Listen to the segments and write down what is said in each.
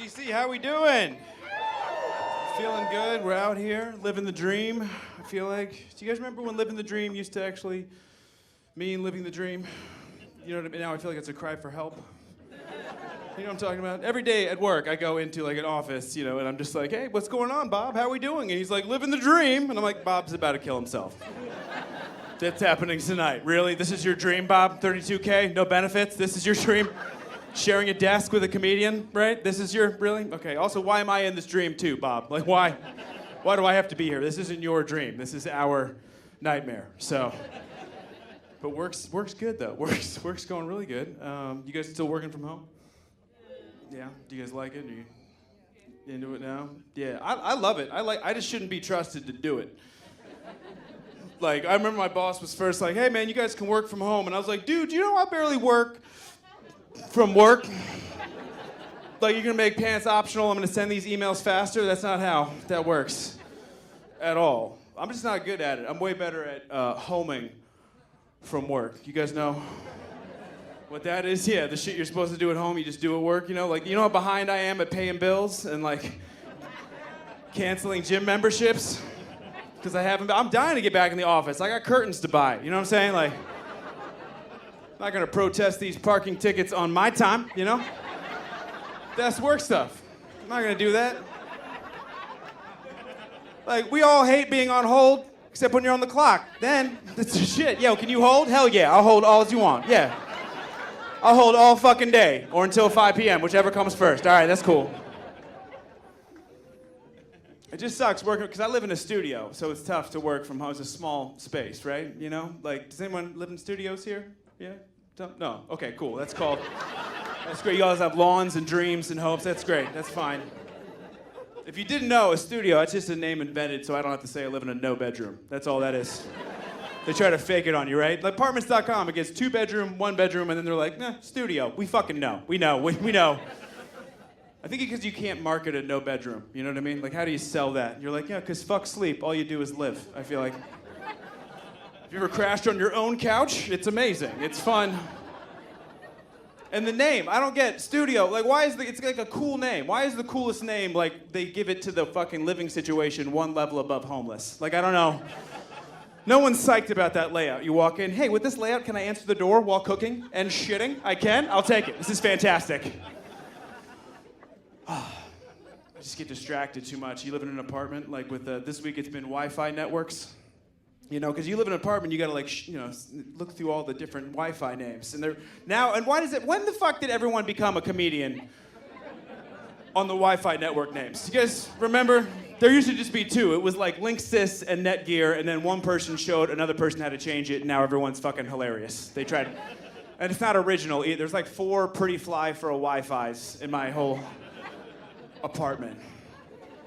GC, how we doing? Feeling good? We're out here, living the dream. I feel like, do you guys remember when living the dream used to actually mean living the dream? You know what I mean? Now I feel like it's a cry for help. You know what I'm talking about? Every day at work, I go into like an office, you know, and I'm just like, hey, what's going on, Bob? How are we doing? And he's like, living the dream. And I'm like, Bob's about to kill himself. That's happening tonight. Really? This is your dream, Bob? 32K? No benefits? This is your dream? Sharing a desk with a comedian, right? This is your, really? Okay, also, why am I in this dream too, Bob? Like, why? Why do I have to be here? This isn't your dream. This is our nightmare, so. But work's good, though. Work's going really good. You guys still working from home? Yeah? Do you guys like it? Are you into it now? Yeah, I love it. I just shouldn't be trusted to do it. Like, I remember my boss was first like, hey, man, you guys can work from home. And I was like, dude, you know I barely work from work? Like, you're gonna make pants optional, I'm gonna send these emails faster? That's not how that works at all. I'm just not good at it. I'm way better at homing from work. You guys know what that is? Yeah, the shit you're supposed to do at home, you just do at work, you know? Like, you know how behind I am at paying bills and, like, canceling gym memberships? Because I'm dying to get back in the office. I got curtains to buy, you know what I'm saying? Like, I'm not gonna protest these parking tickets on my time, you know? That's work stuff. I'm not gonna do that. Like, we all hate being on hold, except when you're on the clock. Then, that's shit. Yo, can you hold? Hell yeah, I'll hold all as you want, yeah. I'll hold all fucking day, or until 5 p.m., whichever comes first. All right, that's cool. It just sucks working, because I live in a studio, so it's tough to work from home. It's a small space, right? You know? Like, does anyone live in studios here? Yeah? No? Okay, cool. That's called... That's great. You guys have lawns and dreams and hopes. That's great. That's fine. If you didn't know, a studio, that's just a name invented so I don't have to say I live in a no-bedroom. That's all that is. They try to fake it on you, right? Like apartments.com, it gets 2-bedroom, 1-bedroom, and then they're like, nah, studio. We fucking know. We know. We know. I think because you can't market a no-bedroom. You know what I mean? Like, how do you sell that? You're like, yeah, because fuck sleep. All you do is live, I feel like. Have you ever crashed on your own couch? It's amazing. It's fun. And the name, I don't get studio. Like, why is it's like a cool name? Why is the coolest name, like, they give it to the fucking living situation one level above homeless? Like, I don't know. No one's psyched about that layout. You walk in, hey, with this layout, can I answer the door while cooking and shitting? I can? I'll take it. This is fantastic. I just get distracted too much. You live in an apartment, like with, this week it's been Wi-Fi networks. You know, because you live in an apartment, you gotta like, you know, look through all the different Wi-Fi names. And when the fuck did everyone become a comedian on the Wi-Fi network names? You guys remember? There used to just be two. It was like Linksys and Netgear, and then one person showed another person how to change it, and now everyone's fucking hilarious. They tried, and it's not original either. There's like 4 pretty fly for a Wi-Fis in my whole apartment.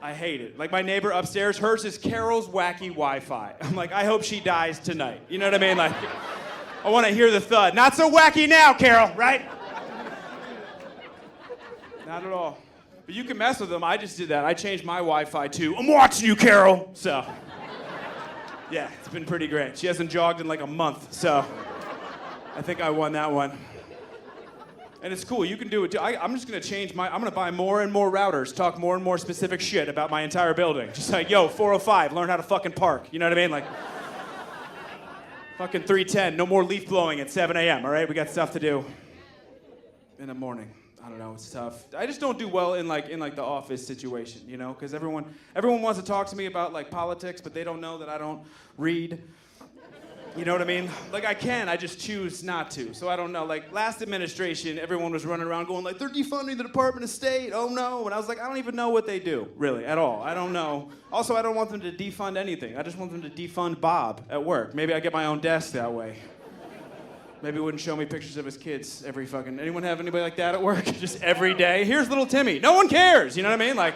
I hate it. Like my neighbor upstairs, hers is Carol's wacky Wi-Fi. I'm like, I hope she dies tonight. You know what I mean? Like, I want to hear the thud. Not so wacky now, Carol, right? Not at all. But you can mess with them. I just did that. I changed my Wi-Fi to, I'm watching you, Carol. So, yeah, it's been pretty great. She hasn't jogged in like a month, so I think I won that one. And it's cool, you can do it too. I'm just gonna I'm gonna buy more and more routers, talk more and more specific shit about my entire building. Just like, yo, 405, learn how to fucking park. You know what I mean? Like, fucking 310, no more leaf blowing at 7 a.m., all right? We got stuff to do in the morning. I don't know, it's tough. I just don't do well in the office situation, you know? Because everyone wants to talk to me about like politics, but they don't know that I don't read. You know what I mean? Like, I just choose not to. So I don't know. Like, last administration, everyone was running around going like, they're defunding the Department of State. Oh, no. And I was like, I don't even know what they do, really, at all. I don't know. Also, I don't want them to defund anything. I just want them to defund Bob at work. Maybe I get my own desk that way. Maybe he wouldn't show me pictures of his kids every fucking... Anyone have anybody like that at work? Just every day? Here's little Timmy. No one cares. You know what I mean? Like...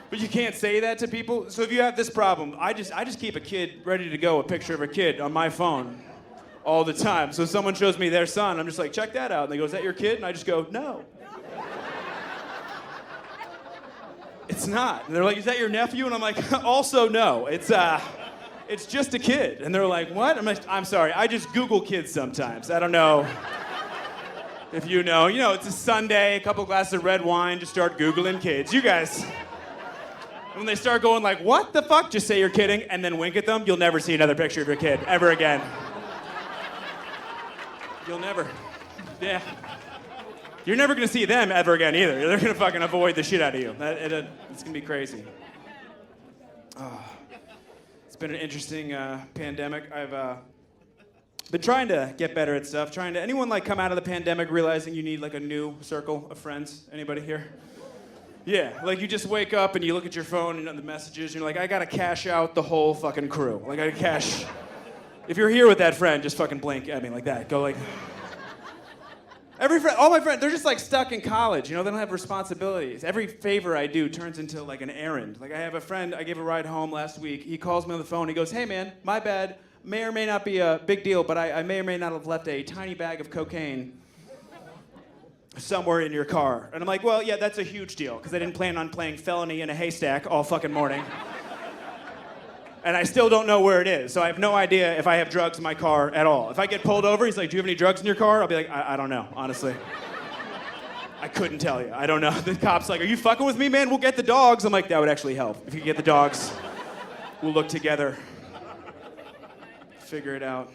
But you can't say that to people. So if you have this problem, I just keep a kid ready to go, a picture of a kid on my phone all the time. So if someone shows me their son, I'm just like, check that out. And they go, is that your kid? And I just go, no. It's not. And they're like, is that your nephew? And I'm like, also no. It's just a kid. And they're like, what? I'm sorry, I just Google kids sometimes. I don't know. If you know, it's a Sunday, a couple glasses of red wine, just start Googling kids. You guys. When they start going like, what the fuck? Just say you're kidding and then wink at them. You'll never see another picture of your kid ever again. You'll never. Yeah. You're never gonna see them ever again either. They're gonna fucking avoid the shit out of you. It's gonna be crazy. It's been an interesting pandemic. I've been trying to get better at stuff. Anyone like come out of the pandemic realizing you need like a new circle of friends? Anybody here? Yeah, like you just wake up and you look at your phone and the messages, and you're like, I gotta cash out the whole fucking crew. Like I gotta cash. If you're here with that friend, just fucking blink at me like that. Go like. Every friend, all my friends, they're just like stuck in college. They don't have responsibilities. Every favor I do turns into like an errand. Like I have a friend, I gave a ride home last week. He calls me on the phone. He goes, hey man, my bad. May or may not be a big deal, but I may or may not have left a tiny bag of cocaine somewhere in your car. And I'm like, well, yeah, that's a huge deal, because I didn't plan on playing felony in a haystack all fucking morning. And I still don't know where it is, so I have no idea if I have drugs in my car at all. If I get pulled over, he's like, do you have any drugs in your car? I'll be like, I don't know, honestly. I couldn't tell you. I don't know. The cop's like, are you fucking with me, man? We'll get the dogs. I'm like, that would actually help. If you could get the dogs, we'll look together. Figure it out.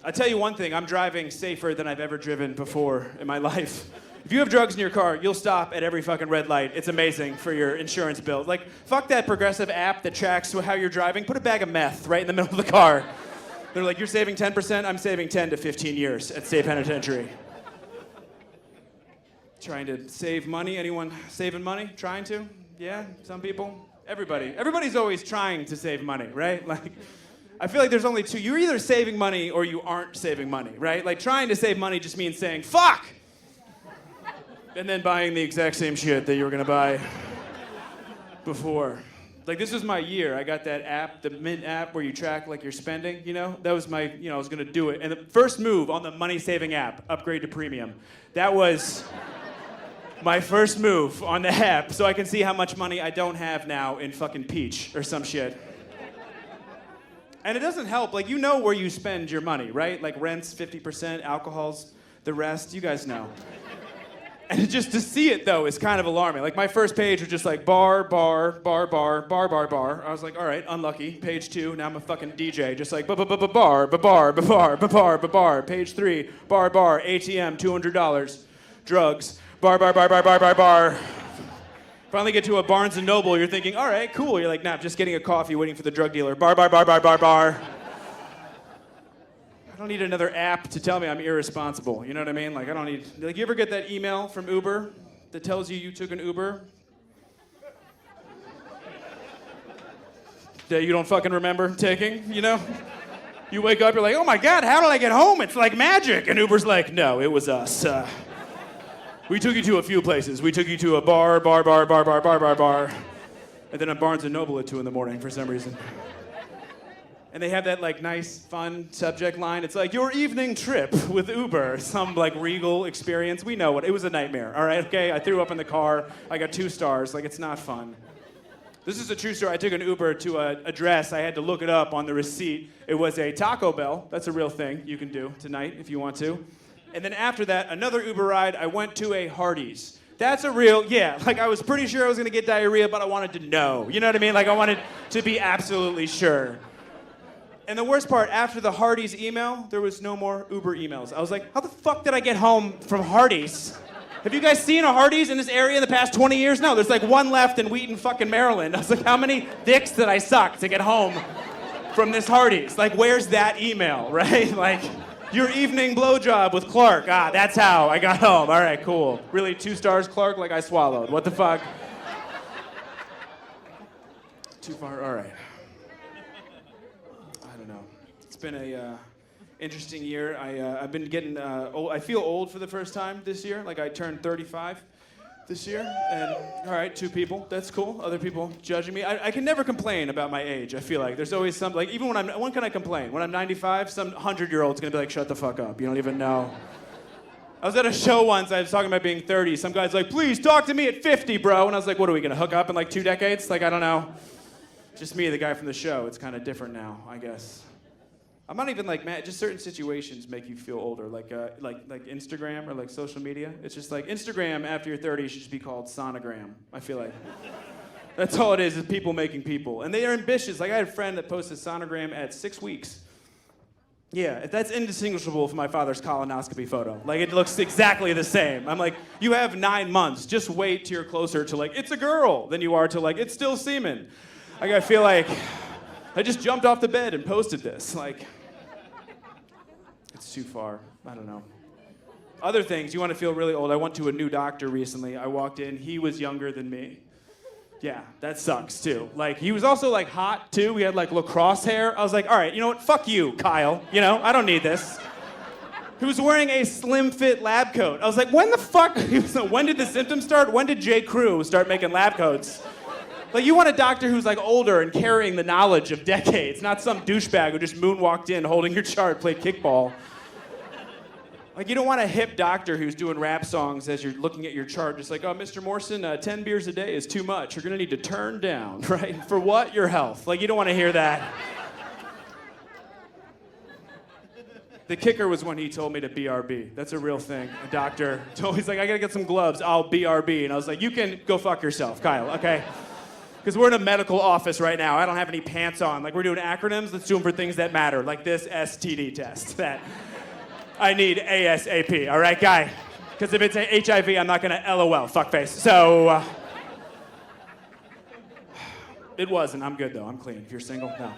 I'll tell you one thing, I'm driving safer than I've ever driven before in my life. If you have drugs in your car, you'll stop at every fucking red light. It's amazing for your insurance bill. Like, fuck that Progressive app that tracks how you're driving. Put a bag of meth right in the middle of the car. They're like, you're saving 10%? I'm saving 10 to 15 years at state penitentiary. Trying to save money? Anyone saving money? Trying to? Yeah, some people? Everybody. Everybody's always trying to save money, right? Like, I feel like there's only two. You're either saving money or you aren't saving money, right? Like, trying to save money just means saying, fuck! And then buying the exact same shit that you were gonna buy before. Like, this was my year. I got that app, the Mint app, where you track, like, your spending, That was my, I was gonna do it. And the first move on the money-saving app, upgrade to premium. That was my first move on the app, so I can see how much money I don't have now in fucking Peach or some shit. And it doesn't help, like, where you spend your money, right? Like, rent's 50%, alcohol's the rest, you guys know. And just to see it, though, is kind of alarming. Like, my first page was just like bar, bar, bar, bar, bar, bar, bar. I was like, all right, unlucky. Page 2, now I'm a fucking DJ. Just like bar, bar, bar, bar, bar, bar. Page 3, bar, bar, ATM, $200. Drugs, bar, bar, bar, bar, bar, bar, bar. Finally get to a Barnes & Noble, you're thinking, all right, cool. You're like, nah, just getting a coffee, waiting for the drug dealer. Bar, bar, bar, bar, bar, bar. I don't need another app to tell me I'm irresponsible. You know what I mean? Like, I don't need... Like, you ever get that email from Uber that tells you took an Uber? That you don't fucking remember taking, You wake up, you're like, oh my God, how did I get home? It's like magic. And Uber's like, no, it was us. We took you to a few places. We took you to a bar, bar, bar, bar, bar, bar, bar, bar. And then a Barnes & Noble at 2 in the morning for some reason. And they have that, like, nice, fun subject line. It's like, your evening trip with Uber. Some, like, regal experience. We know what. It was a nightmare, all right? Okay, I threw up in the car. I got 2 stars. Like, it's not fun. This is a true story. I took an Uber to an address. I had to look it up on the receipt. It was a Taco Bell. That's a real thing you can do tonight if you want to. And then after that, another Uber ride, I went to a Hardee's. That's a real, yeah. Like, I was pretty sure I was going to get diarrhea, but I wanted to know. You know what I mean? Like, I wanted to be absolutely sure. And the worst part, after the Hardee's email, there was no more Uber emails. I was like, how the fuck did I get home from Hardee's? Have you guys seen a Hardee's in this area in the past 20 years? No, there's like one left in Wheaton, fucking Maryland. I was like, how many dicks did I suck to get home from this Hardee's? Like, where's that email, right? Like, your evening blowjob with Clark. Ah, that's how I got home. All right, cool. Really, 2 stars, Clark? Like I swallowed. What the fuck? Too far? All right. It's been a interesting year. I've been getting old. I feel old for the first time this year. Like, I turned 35 this year. And, all right, 2 people. That's cool. Other people judging me. I can never complain about my age, I feel like. There's always some, like, even when can I complain? When I'm 95, some 100-year-old's gonna be like, shut the fuck up. You don't even know. I was at a show once. I was talking about being 30. Some guy's like, please talk to me at 50, bro. And I was like, what are we gonna hook up in like 2 decades? Like, I don't know. Just me, the guy from the show. It's kind of different now, I guess. I'm not even like mad. Just certain situations make you feel older, like Instagram or like social media. It's just like Instagram after you're 30 should just be called sonogram. I feel like that's all it is people making people, and they are ambitious. Like I had a friend that posted sonogram at 6 weeks. Yeah, that's indistinguishable from my father's colonoscopy photo. Like it looks exactly the same. I'm like, you have 9 months. Just wait till you're closer to like it's a girl than you are to like it's still semen. Like I feel like. I just jumped off the bed and posted this. Like, it's too far. I don't know. Other things, you want to feel really old. I went to a new doctor recently. I walked in, he was younger than me. Yeah, that sucks too. Like, he was also like hot too. We had like lacrosse hair. I was like, all right, you know what? Fuck you, Kyle. You know, I don't need this. He was wearing a slim fit lab coat. I was like, when the fuck? When did the symptoms start? When did J. Crew start making lab coats? Like, you want a doctor who's, like, older and carrying the knowledge of decades, not some douchebag who just moonwalked in holding your chart, played kickball. Like, you don't want a hip doctor who's doing rap songs as you're looking at your chart, just like, oh, Mr. Morrison, 10 beers a day is too much. You're gonna need to turn down, right? For what? Your health. Like, you don't want to hear that. The kicker was when he told me to BRB. That's a real thing. A doctor told me, he's like, I gotta get some gloves, I'll BRB. And I was like, you can go fuck yourself, Kyle, okay? Because we're in a medical office right now. I don't have any pants on. Like, we're doing acronyms. Let's do them for things that matter, like this STD test that I need ASAP. All right, guy? Because if it's HIV, I'm not going to LOL, fuckface. So, it wasn't. I'm good, though. I'm clean. If you're single, no.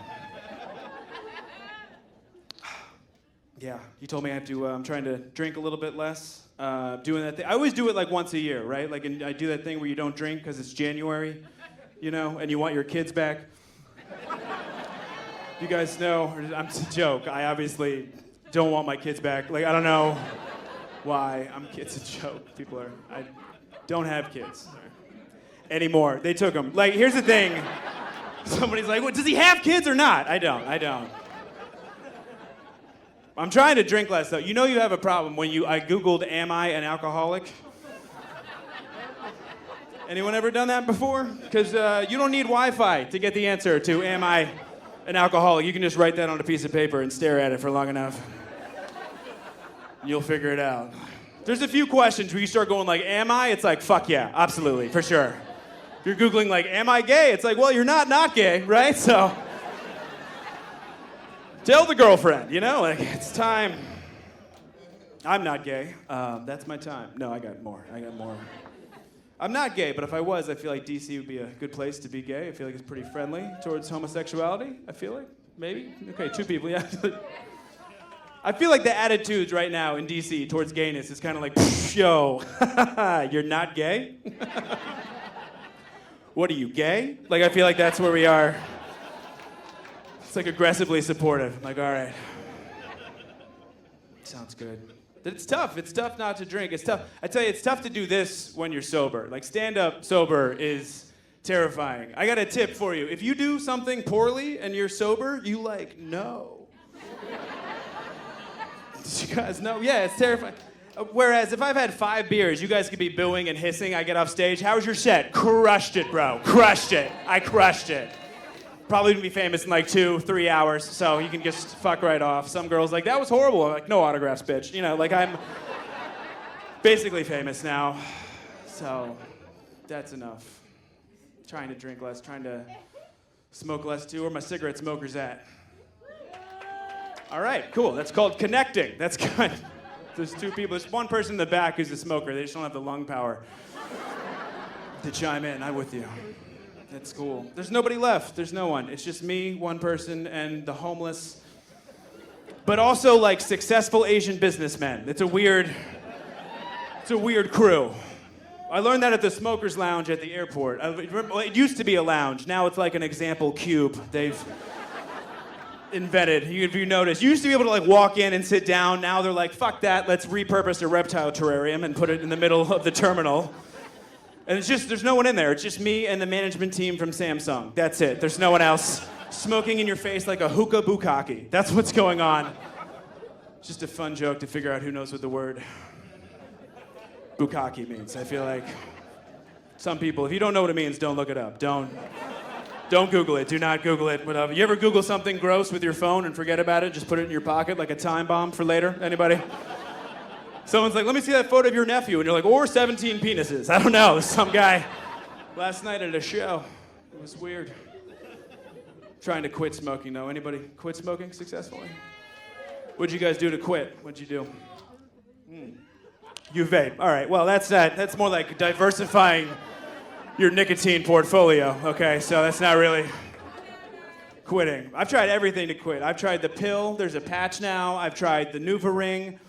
Yeah, he told me I have to, I'm trying to drink a little bit less. Doing that thing. I always do it like once a year, right? Like, I do that thing where you don't drink because it's January. You know, and you want your kids back. You guys know, it's a joke. I obviously don't want my kids back. Like, I don't know why. It's a joke. I don't have kids anymore. They took them. Like, here's the thing. Somebody's like, well, does he have kids or not? I don't. I'm trying to drink less, though. You know you have a problem when I Googled, am I an alcoholic? Anyone ever done that before? Because you don't need Wi-Fi to get the answer to am I an alcoholic. You can just write that on a piece of paper and stare at it for long enough. You'll figure it out. There's a few questions where you start going like, am I? It's like, fuck yeah, absolutely, for sure. If you're Googling like, am I gay? It's like, well, you're not gay, right? So, tell the girlfriend, you know? Like, it's time. I'm not gay. That's my time. No, I got more. I'm not gay, but if I was, I feel like DC would be a good place to be gay. I feel like it's pretty friendly towards homosexuality, I feel like. Maybe? Okay, 2 people, yeah. I feel like the attitudes right now in DC towards gayness is kind of like, yo, you're not gay? What are you, gay? Like, I feel like that's where we are. It's like aggressively supportive. I'm like, all right. Sounds good. It's tough. It's tough not to drink. It's tough. I tell you, it's tough to do this when you're sober. Like, stand-up sober is terrifying. I got a tip for you. If you do something poorly and you're sober, you like, no. Did you guys know? Yeah, it's terrifying. Whereas if I've had 5 beers, you guys could be booing and hissing. I get off stage. How was your set? Crushed it, bro. Crushed it. I crushed it. Probably gonna be famous in like 2-3 hours, so you can just fuck right off. Some girls like, that was horrible. I'm like, no autographs, bitch. You know, like I'm basically famous now. So that's enough. Trying to drink less, trying to smoke less too. Where my cigarette smoker's at? All right, cool. That's called connecting. That's good. There's 2 people. There's one person in the back who's a smoker. They just don't have the lung power to chime in. I'm with you. That's cool. There's nobody left. There's no one. It's just me, one person, and the homeless. But also, like, successful Asian businessmen. It's a weird crew. I learned that at the Smokers Lounge at the airport. It used to be a lounge. Now it's like an example cube they've invented. If you notice, you used to be able to, like, walk in and sit down. Now they're like, fuck that. Let's repurpose a reptile terrarium and put it in the middle of the terminal. And there's no one in there. It's just me and the management team from Samsung. That's it. There's no one else smoking in your face like a hookah bukkake. That's what's going on. It's just a fun joke to figure out who knows what the word bukkake means. I feel like some people, if you don't know what it means, don't look it up. Don't Don't Google it. Do not Google it. Whatever. You ever Google something gross with your phone and forget about it? Just put it in your pocket like a time bomb for later? Anybody? Someone's like, let me see that photo of your nephew. And you're like, or 17 penises. I don't know. Some guy last night at a show. It was weird. Trying to quit smoking, though. Anybody quit smoking successfully? What'd you guys do to quit? What'd you do? You vape. All right. Well, that's more like diversifying your nicotine portfolio. Okay, so that's not really quitting. I've tried everything to quit. I've tried the pill. There's a patch now. I've tried the NuvaRing.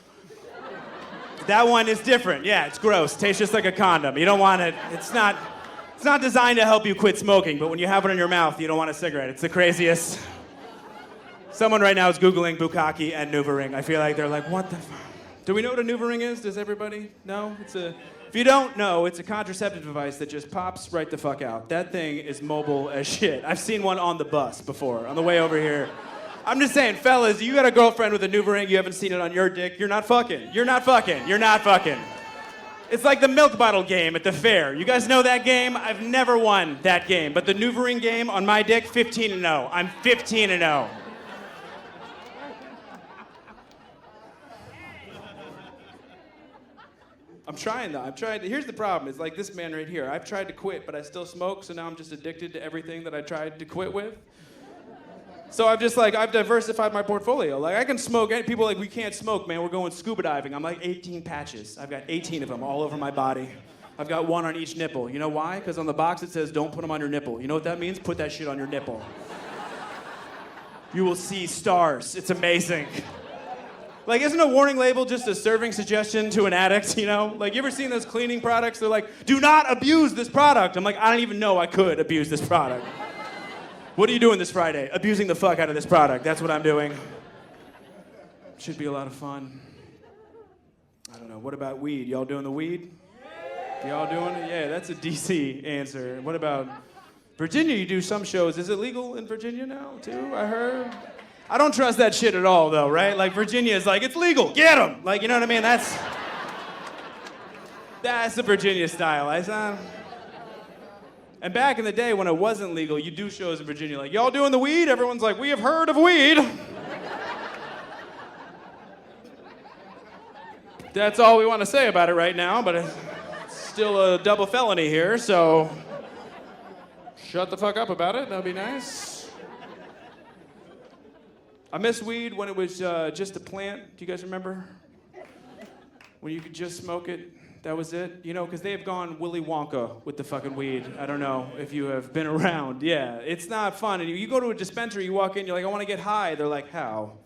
That one is different. Yeah, it's gross. Tastes just like a condom. You don't want it. It's not designed to help you quit smoking, but when you have it in your mouth, you don't want a cigarette. It's the craziest. Someone right now is Googling bukkake and NuvaRing. I feel like they're like, what the fuck? Do we know what a NuvaRing is? Does everybody know? If you don't know, it's a contraceptive device that just pops right the fuck out. That thing is mobile as shit. I've seen one on the bus before, on the way over here. I'm just saying, fellas, you got a girlfriend with a NuvaRing, you haven't seen it on your dick, you're not fucking. You're not fucking. You're not fucking. It's like the milk bottle game at the fair. You guys know that game? I've never won that game. But the NuvaRing game on my dick, 15-0. I'm 15-0. I'm trying though. Here's the problem. It's like this man right here. I've tried to quit, but I still smoke, so now I'm just addicted to everything that I tried to quit with. So I've diversified my portfolio. Like I can smoke. People are like, we can't smoke, man. We're going scuba diving. I'm like 18 patches. I've got 18 of them all over my body. I've got one on each nipple. You know why? Because on the box it says, don't put them on your nipple. You know what that means? Put that shit on your nipple. You will see stars. It's amazing. Like, isn't a warning label just a serving suggestion to an addict, you know? Like, you ever seen those cleaning products? They're like, do not abuse this product. I'm like, I don't even know I could abuse this product. What are you doing this Friday? Abusing the fuck out of this product. That's what I'm doing. Should be a lot of fun. I don't know. What about weed? Y'all doing the weed? Y'all doing it? Yeah, that's a DC answer. What about Virginia? You do some shows. Is it legal in Virginia now, too? I heard. I don't trust that shit at all, though, right? Like, Virginia is like, it's legal, get them! Like, you know what I mean? That's the Virginia style. And back in the day when it wasn't legal, you do shows in Virginia like, y'all doing the weed? Everyone's like, we have heard of weed. That's all we want to say about it right now, but it's still a double felony here, so shut the fuck up about it, that'd be nice. I miss weed when it was just a plant. Do you guys remember? When you could just smoke it, that was it. You know, because they have gone Willy Wonka with the fucking weed. I don't know if you have been around. Yeah, it's not fun. And you go to a dispensary, you walk in, you're like, I want to get high. They're like, how?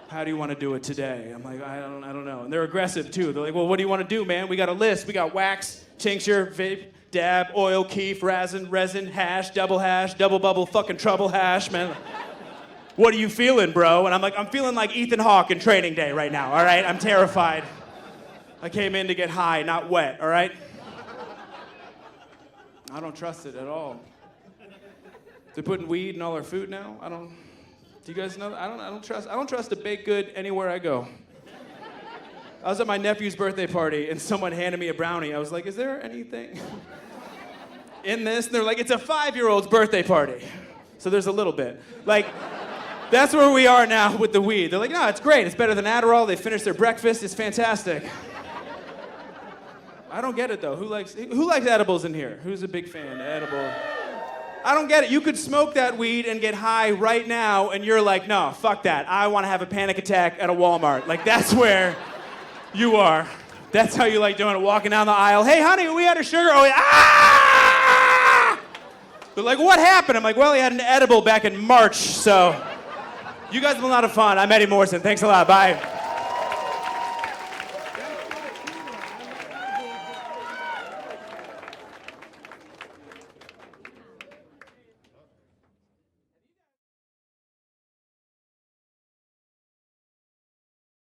How do you want to do it today? I'm like, I don't know. And they're aggressive, too. They're like, well, what do you want to do, man? We got a list. We got wax, tincture, vape, dab, oil, keef, resin, hash, double bubble, fucking trouble hash, man. What are you feeling, bro? And I'm like, I'm feeling like Ethan Hawke in Training Day right now, all right? I'm terrified. I came in to get high, not wet, all right? I don't trust it at all. They're putting weed in all our food now? Do you guys know that? I don't trust a baked good anywhere I go. I was at my nephew's birthday party and someone handed me a brownie. I was like, is there anything in this? And they're like, it's a 5-year-old's birthday party. So there's a little bit. Like, that's where we are now with the weed. They're like, no, it's great. It's better than Adderall. They finished their breakfast. It's fantastic. I don't get it, though. Who likes edibles in here? Who's a big fan of edible? I don't get it. You could smoke that weed and get high right now, and you're like, no, fuck that. I want to have a panic attack at a Walmart. Like, that's where you are. That's how you like doing it, walking down the aisle. Hey, honey, we had a sugar. Oh, yeah. Ah! They're like, what happened? I'm like, well, he had an edible back in March, so... You guys have a lot of fun. I'm Eddie Morrison. Thanks a lot. Bye.